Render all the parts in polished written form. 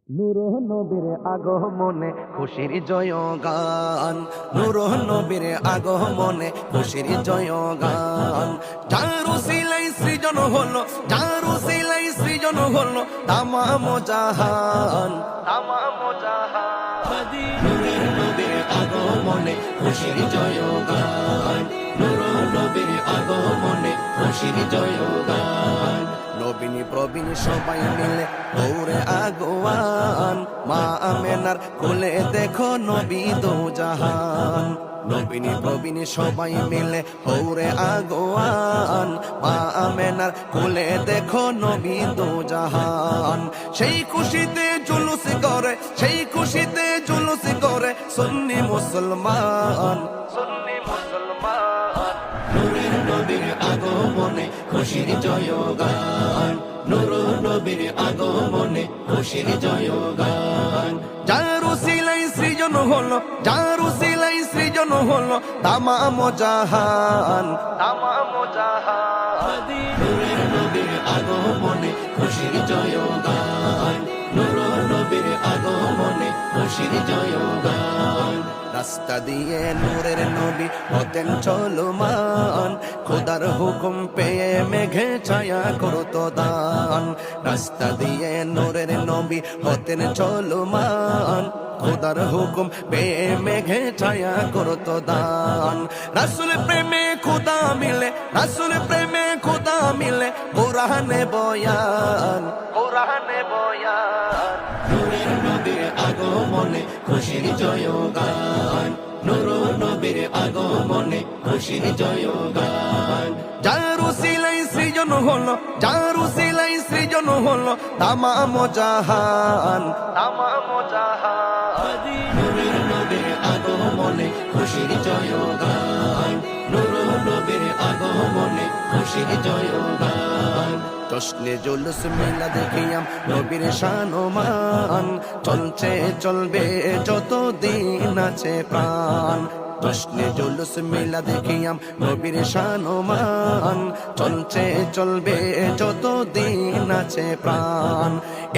নূর নবীর আগমনে খুশির জয় গান, নূর নবীর আগমনে খুশির জয় গান। যার উসিলায় সৃজন হলো, যার উসিলায় সৃজন হলো তামাম জাহান, তামাম জাহান। নূরের নবীর আগমনে খুশির জয় গান, নূর নবীর আগমনে খুশির জয় গান। নবীনী প্রবীণ সবাই মিলে দৌড়ে আগোয়ান, মা আমেনার কোলে দেখো নবী দো জাহান। নবীনী প্রবীণ সবাই মিলে দৌড়ে আগোয়ান, মা আমেনার কোলে দেখো নবী দো জাহান। সেই খুশিতে জুলুস করে, সেই খুশিতে জুলুস করে সুন্নি মুসলমান, সুন্নি মুসলমান। নূরের নবীর আগমনে খুশির জয় গান, নূর নবীর আগমনে খুশির জয় গান। যার উসিলায় সৃজন হলো, যার উসিলায় সৃজন হলো তামাম জাহান, তামাম জাহান। নূরের নবীর আগমনে খুশির জয় গান, নূর নবীর আগমনে খুশির জয় গান। রাস্তা দিয়ে নূরের নবী হতেন চলমান, খোদার হুকুম পেয়ে মেঘে ছায়া করতো দান। রাস্তা দিয়ে নূরের নবী হতেন চলমান, খোদার হুকুম পেয়ে মেঘে ছায়া করতো দান। রাসূল প্রেমে খোদা মিলে, রাসূল প্রেমে খোদা মিলে কোরআনে বয়ান, কোরআনে বয়ান। নূরের নবীর আগমনে খুশির জয় গান, নূর নবীর আগমনে খুশির জয় গান। যার উসিলায় সৃজন হলো, যার উসিলায় সৃজন হলো তামাম জাহান, তামাম জাহান। নূরের নবীর আগমনে খুশির জয় গান, নূর নবীর আগমনে খুশির জয় গান। জশ্নে জুলুস মেলা দেখিয়াম নবীর শানমান, চলছে চলবে যত দিন আছে প্রাণ। জশ্নে জুলুস মেলা দেখিয়াম নবীর শানমান, চলছে চলবে যত দিন আছে প্রাণ।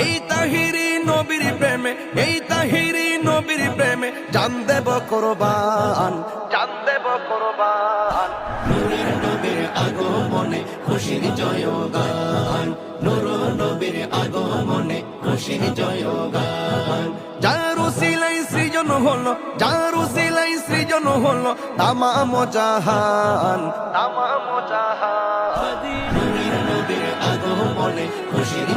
এই তাহিরি নবীর প্রেমে, এই তাহিরি নবীর প্রেমে জান দেব কোরবান, জান দেব কোরবান। নূরের নবীর আগমনে খুশির জয় গান, নূর নবীর আগমনে খুশির জয় গান। যার উসিলায় সৃজন হলো, যার উসিলায় সৃজন হলো তামাম জাহান, তামাম জাহান। নূরের নবীর আগমনে খুশির